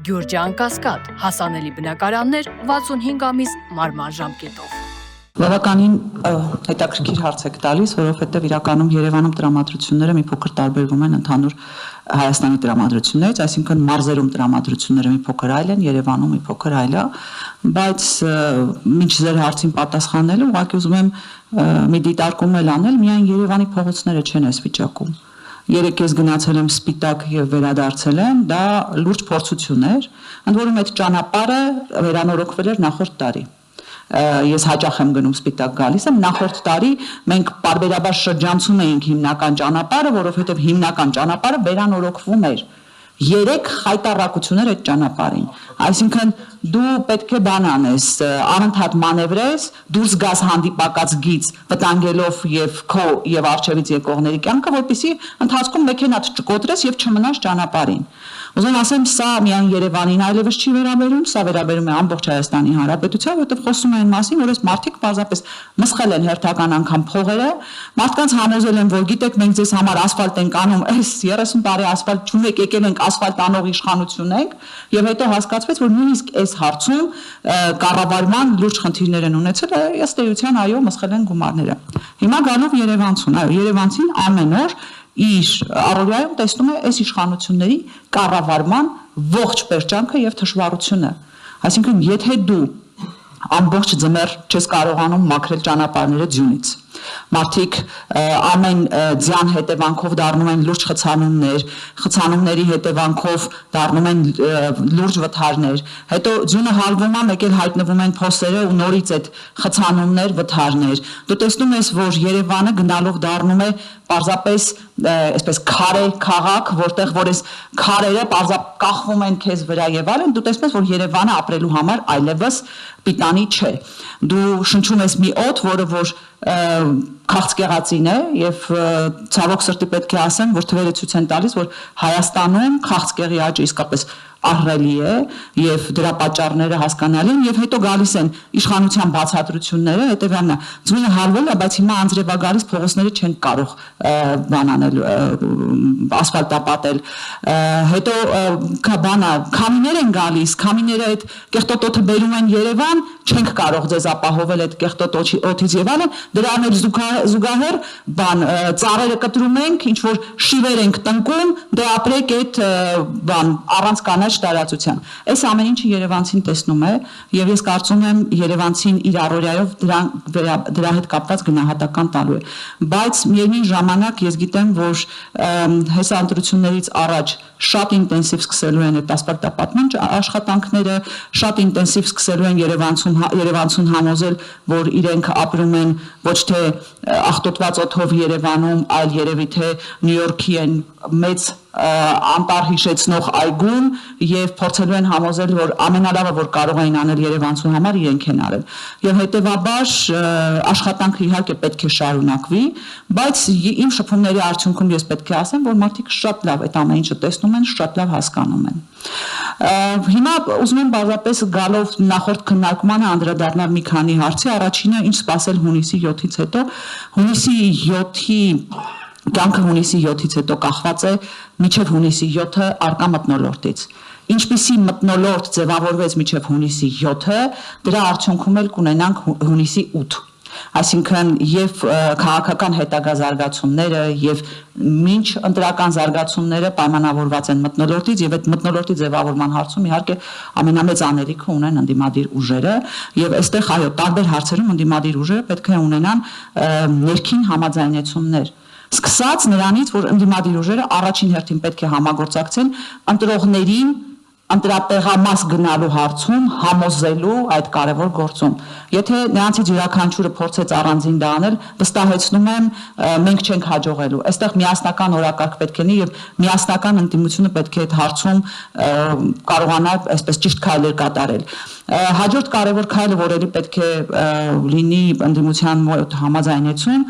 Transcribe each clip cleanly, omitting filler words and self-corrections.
Գյուրջան Կասկադ, հասանելի բնակարաններ 65 ամիս մարման ժամկետով։ Բավականին հետաքրքիր հարց եք տալիս, որովհետև իրականում Երևանում տրամադրությունները մի փոքր տարբերվում են ընդհանուր Հայաստանի տրամադրություններից, այսինքն մարզերում տրամադրությունները մի փոքր այլ են, Երևանում մի փոքր այլ է, բայց մինչ ձեր հարցին պատասխանելու ուղղակի ուզում եմ մի դիտարկում էլ անել, միայն Երևանի փողոցները չեն այս վիճակում։ Երեկ ես գնացել եմ Սպիտակ եւ վերադարձել եմ, դա լուրջ փորձություն էր, ընդ որում այդ ճանապարհը վերանորոգվել էր նախորդ տարի։ Ես հաճախ եմ գնում Սպիտակ գալիս եմ, նախորդ տարի մենք պարբերաբար շրջանցում էինք հիմնական ճանապարհը, որովհետև հիմնական ճանապարհը վերանորոգվում էր։ 3 խայտառակություններ այդ ճանապարհին, այսինքն դու պետք է բան անես, անընդհատ մանևրես, դուրս գաս հանդիպակաց գից, վտանգելով եւ քո եւ արչեվից եկողների կյանքը, որպեսզի ընթացքում մեքենադ չկոտրես եւ չմնաս ճանապարհին։ Ուզում ասեմ, սա միայն Երևանին այլևս չի վերաբերում, սա վերաբերում է ամբողջ Հայաստանի Հանրապետության, որովհետև խոսում են մասին, որ այս մարդիկ պարզապես մսխել են հերթական անգամ փողերը, մարդկանց համոզել են, որ գիտեք, մենք ձեզ համար ասֆալտ ենք անում, այս 30 տարի ասֆալտ չունեք, եկել ենք ասֆալտ անող իշխանություն ենք, եւ հետո հասկացվեց, որ նույնիսկ այս հարցում կառավարման լուրջ խնդիրներ են ունեցել, ըստ էության այո, մսխել են գումարները։ Հիմա գալով Երևանցուն, այո, Երևանցին ամեն օր իր առօրյայում տեսնում է այս իշխանությունների կառավարման ողջ պերճանքը եւ թշվառությունը։ Այսինքն, եթե դու ամբողջ ձմեռ չես կարողանում մաքրել ճանապարհները ձյունից, մարդիկ ամեն ձյան հետևանքով դառնում են լուրջ խցանումներ, խցանումների հետևանքով դառնում են լուրջ վթարներ, հետո ձյունը հալվում է, մեկ էլ հայտնվում են փոսերը ու նորից այդ խցանումներ, վթարներ։ Դու տեսնում ես, որ Երևանը գնալով դառնում է պարզապես այսպես քարե քաղաք, որտեղ որ այս քարերը պարզապես կախվում են քեզ վրա եւ այլն, դու տեսնում ես, որ Երևանը ապրելու համար այլևս պիտանի չէ։ Դու շնչում ես մի օդ, որը որ քաղցկեղածին է եւ ցավոք սրտի պետք է ասեմ, որ թվերը ցույց են տալիս, որ Հայաստանում քաղցկեղի աճը իսկապես ահռելի է եւ դրա պատճառները հասկանալի են եւ հետո գալիս են իշխանության բացատրությունները, հետեւյալն է, ձյունը հալվել է, բայց հիմա անձրև է գալիս, փողոցները չեն կարող բան անել, ասֆալտապատել, հետո բանա, քամիներ են գալիս, քամիները այդ կեղտոտ օդը բերում են Երևան, չենք կարող ձեզ ապահովել այդ կեղտոտ օդից եւ այլն, դրան էլ զուգահեռ բան ծառերը կտրում ենք, ինչ որ շիվեր ենք տնկում, դե ապրեք այդ բան առանց կանաչ տարածության։ Այս ամեն ինչը Երևանցին տեսնում է եւ ես կարծում եմ Երևանցին իր առօրյայով դրա հետ կապված գնահատական տալու է։ Բայց միևնույն ժամանակ ես գիտեմ, որ հեսա ընտրություններից առաջ շատ ինտենսիվ սկսելու են այդ ասֆալտապատման աշխատանքները, շատ ինտենսիվ սկսելու են Երևանցուն համոզել, որ իրենք ապրում են ոչ թե աղտոտված օդով Երևանում, այլ երևի թե Նյու Յորքի են մեծ անտառ հիշեցնող այգում եւ փորձելու են համոզել, որ ամենալավը, որ կարող էին անել Երևանցու համար, իրենք են արել։ Եվ հետեւաբար աշխատանքը իհարկե պետք է շարունակվի, բայց իմ շփումների արդյունքում ես պետք է ասեմ, որ մարդիկ շատ լավ այդ ամեն ինչը տեսնում են, շատ լավ հասկանում են։ Հիմա ուզում եմ բարձրապես գալով նախորդ քննարկմանը անդրադառնալ մի քանի հարցի, առաջինը ինչ սպասել հունիսի 7-ից հետո, հունիսի 7-ի կյանքը հունիսի 7-ից հետո կախված է մինչև հունիսի 7-ը արկա մթնոլորտից։ Ինչպիսի մթնոլորտ ձևավորվեց մինչև հունիսի 7-ը, դրա արդյունքում էլ կունենանք հունիսի 8։ Այսինքն եւ քաղաքական հետագա զարգացումները եւ մինչ ընտրական զարգացումները պայմանավորված են մթնոլորտից եւ այդ մթնոլորտի ձևավորման հարցում իհարկե ամենամեծ անելիքը ունեն ընդդիմադիր ուժերը եւ այստեղ այո տարբեր հարցերում ընդդիմադիր ուժերը պետք է ունենան ներքին համաձայնեցումներ սկսած նրանից, որ ընդդիմադիր ուժերը առաջին հերթին պետք է համագործակցեն ընտրողներին ընտրատեղամաս գնալու հարցում համոզելու այդ կարևոր գործում։ Եթե նրանցից յուրաքանչյուրը փորձեց առանձին դա անել, վստահեցնում եմ, մենք չենք հաջողելու։ Այստեղ միասնական օրակարգ պետք է լինի եւ միասնական ընդդիմությունը պետք է այդ հարցում կարողանա այսպես ճիշտ քայլեր կատարել։ Հաջորդ կարևոր քայլը, որ էլի պետք է լինի ընդդիմության մոտ համաձայնեցում,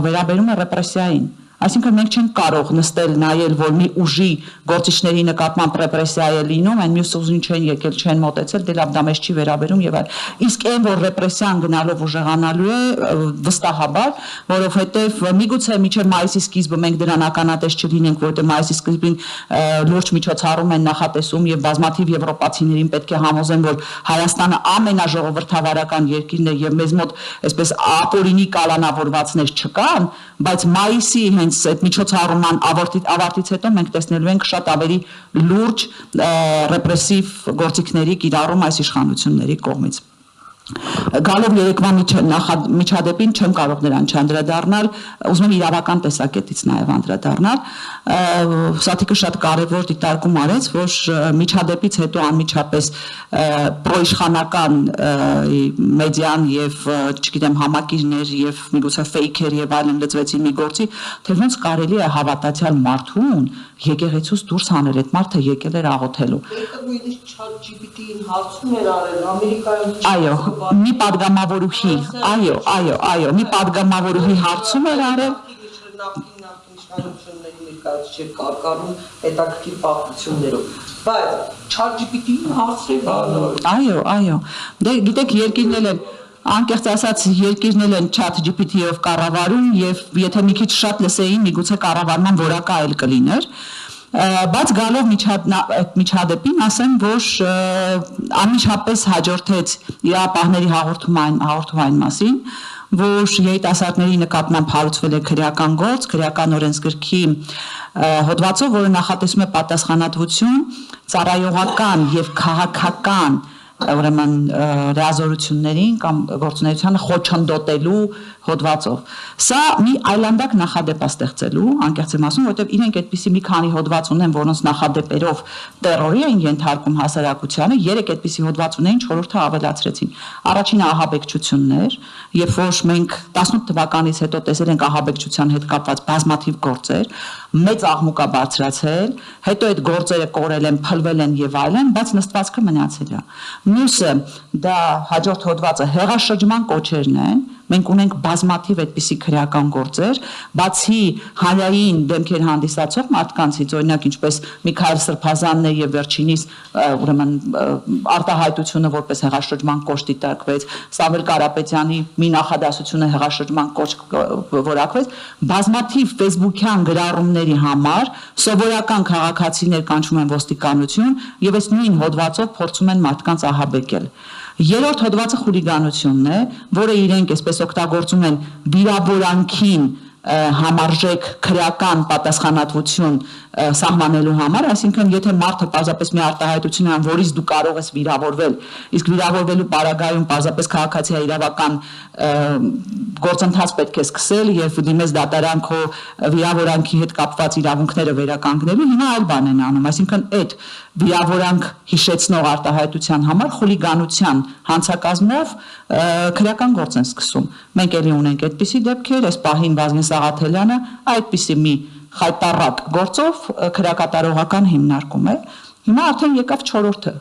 վերաբերում է ռեպրեսիային։ Այսինքն մենք չենք կարող նստել նայել, որ մի ուժի գործիչների նկատմամբ ռեպրեսիա է լինում, այն մյուս ուժին չեն եկել, չեն մոտեցել, դե լավ դա մեզ չի վերաբերում եւ այլ։ Իսկ այն, որ ռեպրեսիան գնալով ուժեղանալու է, վստահաբար, որովհետեւ միգուցե մինչեւ մայիսի սկիզբը մենք դրան ականատես չլինենք, որովհետեւ մայիսի սկզբին լուրջ միջոցառում են նախատեսում եւ բազմաթիվ եվրոպացիներին պետք է համոզեն, որ Հայաստանը ամենաժողովրդավարական երկիրն է եւ մեզ մոտ այսպես ապօրինի կալանավորվածներ չկան, բայց մայիսի հենց այդ միջոցառման ավարտից հետո մենք տեսնելու ենք շատ ավելի լուրջ ռեպրեսիվ գործիքների կիրառում այս իշխանությունների կողմից։ Գալով երեկվա միջադեպին չեմ կարող նրան չանդրադառնալ, ուզում եմ իրավական տեսակետից նաև անդրադառնալ, Սաթիկը շատ կարևոր դիտարկում արեց, որ միջադեպից հետո անմիջապես պրոիշխանական մեդիան եւ չգիտեմ համակիրներ եւ միգուցե ֆեյքեր եւ այլն լծվեցին մի գործի, թե ոնց կարելի է հավատացյալ մարդուն եկեղեցուց դուրս հանել, այդ մարդը եկել էր աղոթելու։ Նույնիսկ ChatGPT-ին հարցում էր արել Ամերիկայում։ Այո, մի падգամավորուհի, այո, մի падգամավորուհի հարցում էր արել։ Նախկին իշխանությունների ներկայացուցիչ էր կարկառում հետաքրքիր պատմություններով, բայց ChatGPT-ին հարցրել։ Այո, դե գիտեք երկիրներ են անկեղծ ասած երկիրներ են ChatGPT-ով կառավարում եւ եթե մի քիչ շատ լսեին, միգուցե կառավարման որակը այլ կլիներ։ Բայց գալով միջադեպին ասեմ, որ անմիջապես հաջորդեց իրապահների հաղորդումային մասին, որ երիտասարդների նկատմամբ հարուցվել է քրեական գործ, քրեական օրենսգրքի հոդվածով, որը նախատեսում է պատասխանատվություն ծառայողական եւ քաղաքական ուրեմն ռեազորություններին կամ գործունեությանը խոչընդոտելու հոդվածով։ Սա մի այլանդակ նախադեպ է ստեղծելու, անկեղծ եմ ասում, որովհետև իրենք այդպիսի մի քանի հոդված ունեն, որոնց նախադեպերով տերորի են ենթարկում հասարակությանը, 3 այդպիսի հոդված ունեն, խորհուրդը ավելացրեցին։ Առաջինը ահաբեկչություններ, երբ որ մենք 18 թվականից հետո տեսել ենք ահաբեկչության հետ կապված բազմաթիվ գործեր, մեծ աղմուկ է բարձրացել, հետո այդ գործերը կորել են, փլվել են եւ այլն, բայց նստվածքը մնացել է։ Մյուսը դա հաջորդ հոդվածը հեղաշրջման կոչերն են, մենք ունենք բազմաթիվ այդպիսի քրեական գործեր, բացի հանրային դեմքեր հանդիսացող մարդկանցից, օրինակ ինչպես Միքայել Սրբազանն է եւ վերջինիս ուրեմն արտահայտությունը որպես հեղաշրջման կոչ դիտարկվեց, Սամվել Կարապետյանի մի նախադասությունը հեղաշրջման կոչ որակվեց, բազմաթիվ Facebook-յան գրառումների համար սովորական քաղաքացիներ կանչում են ոստիկանություն եւ այս նույն հոդվածով փորձում են մարդկանց ահաբեկել։ Երրորդ հոդվածը խուլիգանությունն է, որը իրենք այսպես օգտագործում են վիրավորանքին համարժեք քրեական պատասխանատվություն սահմանելու համար, այսինքն եթե մարդը պարզապես մի արտահայտություն ան, որից դու կարող ես վիրավորվել, իսկ վիրավորվելու պարագայում պարզապես քաղաքացիա իրավական գործընթաց պետք է սկսել եւ դիմես դատարան քո վիրավորանքի հետ կապված իրավունքները վերականգնելու, հիմա այլ բան են անում, այսինքն այդ վիրավորանք հիշեցնող արտահայտության համար խուլիգանության հանցակազմով քրեական գործ են սկսում։ Մենք էլի ունենք այդպիսի դեպքեր, այս պահին Վազգեն Սաղաթելյանը այդպիսի մի խայտառակ գործով քրեակատարողական հիմնարկում է։ Հիմա արդեն եկավ 4-րդը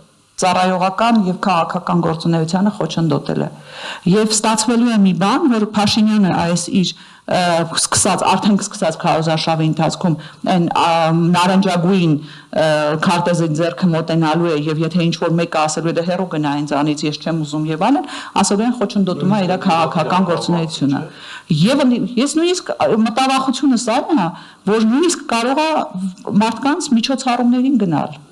ծառայողական եւ քաղաքական գործունեությանը խոչընդոտել է։ Եվ ստացվելու է մի բան, որ Փաշինյանը այս իր արդեն սկսած քարոզարշավի ընթացքում այն նարնջագույն քարտեզի ձեռքը մոտենալու է եւ եթե ինչ որ մեկը ասելու է դե հեռու գնա ինձանից ես չեմ ուզում եւ այլն, ասելու են խոչընդոտում է իր քաղաքական գործունեությունը։ Եվ ես նույնիսկ մտավախությունս այն է, որ նույնիսկ կարող է մարդկանց միջոցառումներին գնալ։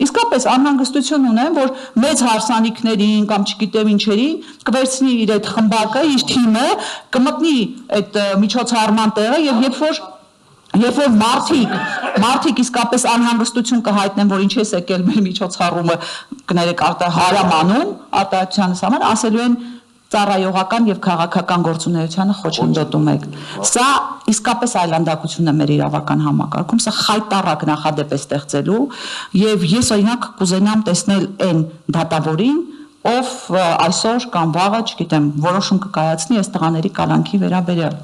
Իսկապես անհանգստություն ունեմ, որ մեծ հարսանիքներին կամ չգիտեմ ինչերին կվերցնի իր այդ խմբակը, իր թիմը, կմտնի այդ միջոցառման տեղը եւ երբ որ մարդիկ իսկապես անհանգստություն կհայտնեն, որ ինչ է եկել մեր միջոցառումը, կներեք հարամանում արտահայտությանս համար, ասելու են ծառայողական եւ քաղաքական գործունեությանը խոչընդոտում եք։ Սա իսկապես այլանդակություն է մեր իրավական համակարգում, սա խայտառակ նախադեպ է ստեղծելու եւ ես օրինակ կուզենամ տեսնել այն դատավորին, ով այսօր կամ վաղը, չգիտեմ, որոշում կկայացնի այս տղաների կալանքի վերաբերյալ։